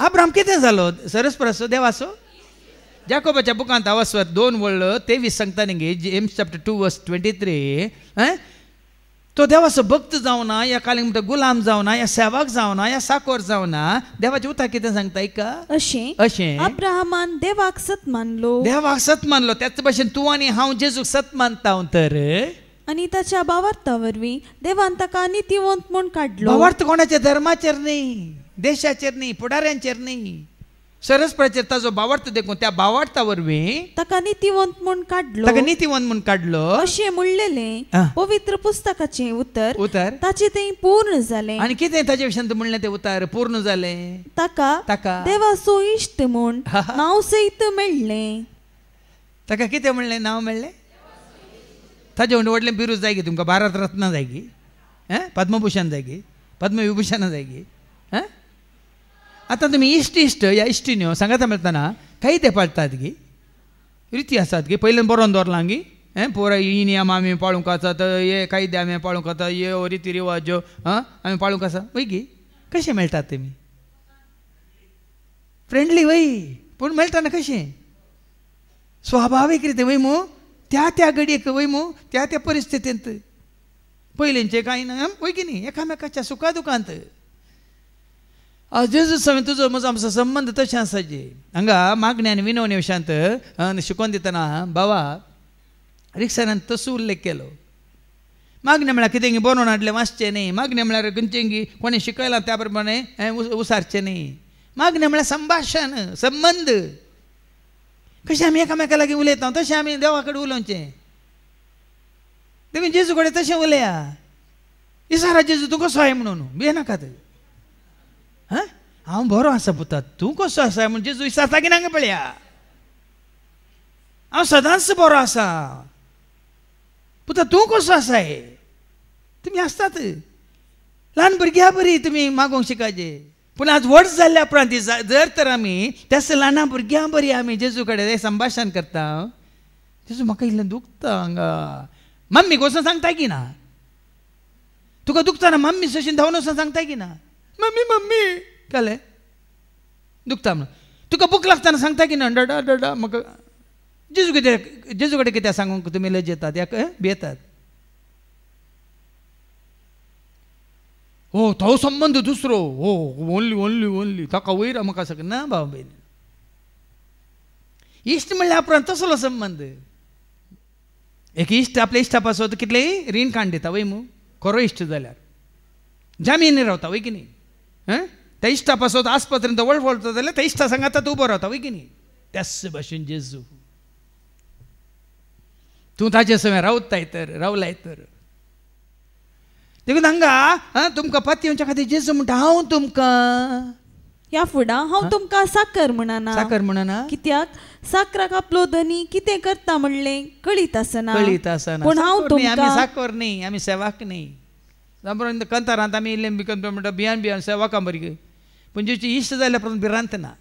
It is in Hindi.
अब्राहम कितें जालो सरस्प्रसो देवाचो जाकोबाच्या बुकांत हांव 2:23 सांगता न्ही जेम्स चॅप्टर 2:23 तो देवाचो भक्त जावना या कालीक म्हणटा गुलाम जावना या सेवक जावना या साकोर जावना देवाचे उतर कितें सांगता ऐका अशें अब्राहमान देवाक सत मानलो त्याच भाशेन तूं आनी हांव जेजूक सत मानता तर आनी ताच्या भावार्था वरवीं देवान ताका नितीवंत म्हूण काडलो भावार्थ कोणाच्या धर्माचेर न्ही देशाचेर न्ही पुढाऱ्यांचेर न्ही सरस्प्रचेर ताजो भावार्थ देखून त्या भावार्था वरवीं ताका नितीवंत म्हूण काडलो अशें म्हणलेलें पवित्र पुस्तकाचें उतर ताचें तें पूर्ण जालें आनी कितें ताचे विशयान म्हणलें तें उतर पूर्ण जालें ताका देवाचो इश्ट म्हूण नांव सयत मेळ्ळें ताका कितें म्हणलें नांव मेळ्ळें ताजे व्हडलें बिरूद जाय गी तुमकां भारत रत्न जाय गी पद्मभूषण जाय गी पद्मविभूषण जाय गी आतां तुमी इश्ट या इश्टिन्यो सांगाता मेळटना काही ते पाळटात गी रिती आसात गी पयलीं बरोवन दवरलां गी पुराय ही नियम आमी पाळूंक आसात हे कायदे आमी पाळूंक आसात हे रिती रिवाज ज्यो आमी पाळूंक आसा वय गी कशें मेळटात तुमी फ्रेंडली वय पूण मेळटाना कशें स्वाभावीक रितीन वय मू त्या घडयेक वय मू त्या परिस्थितींत पयलींचे कांय ना वय की न्ही एकामेकाच्या सुखा दुखांत जेजू समेत तुजो म्हजो आमचो संबंद तशें आसा जे हांगा मागणी आनी विनवणे विशयांत शिकोवन दितना बाबा रिक्षान तसो उल्लेख केलो मागणी म्हळ्यार कितें बरोवन हाडलें वाचचें न्ही मागणी म्हळ्यार खंयचें कोणी शिकयलां त्या प्रमाणे उसारचें न्ही मागणी म्हळ्यार संभाशण संबंद कशें आमी एकामेका लागीं उलयता तशें आमी देवा कडेन उलोवचें देखून जेजू कडेन तशें उलया इसारा जेजू तूं कसो आय म्हणून भियेनाकात हांव बरो आसा पुता तूं कसो आसा म्हण जेजू विचारता की नांगा पळया हांव सदांच बरो आसा पुता तूं कसो आसाय तुमी आसतात ल्हान भुरग्यां बरी तुमी मागोवंक शिकायचे पूण आज व्हड जाल्ल्या उपरांत जर तर आमी त्याच ल्हान भुरग्यां बरी आमी जेजू कडेन संभाशण करता जेजू म्हाका इल्लें दुखता हांगा मम्मी कसो सांगता की ना तुका दुखता मम्मी सशीन धांवन वचून सांगता की ना मम्मी मम्मी कळ्ळें दुखता म्हणून तुका भूक लागतना सांगता की ना डडा डडा म्हाका जेजू कडेन कित्याक सांगूंक तुमी लज येतात याक भियेतात हो तो संबंद दुसरो हो ओन्ली ओन्ली ओन्ली ताका वयर म्हाका सांग ना भाव भयण इश्ट म्हणल्यार उपरांत तसलो संबंद एक इश्ट आपल्या इश्टा पासत कितलें रीण काण दिता वय मू खरो इश्ट जाल्यार जामीन रावता वय की न्ही त्या इश्टा पासत आस्पत्रेंत वळवळटा जाल्यार त्या इश्टा सांगाता तूं उबो रावता वय की न्ही त्याच भाशेन जेजू तूं ताचे सवय रावताय तर रावलाय तर देखून हांगा तुमकां पती येवच्या खातीर जेजू म्हणटा हांव तुमकां ह्या फुडां हांव तुमकां साकर म्हणना कित्याक साकराक आपलो धनी कितें करता म्हणलें कळीत आसना पूण हांव तुमकां आमी साकर न्ही आमी सेवाक न्ही कंतारांत आमी इल्लें भिकन म्हणटा भियान सेवाकां बरी पूण जेची इश्ट जाल्या उपरांत भिरांत ना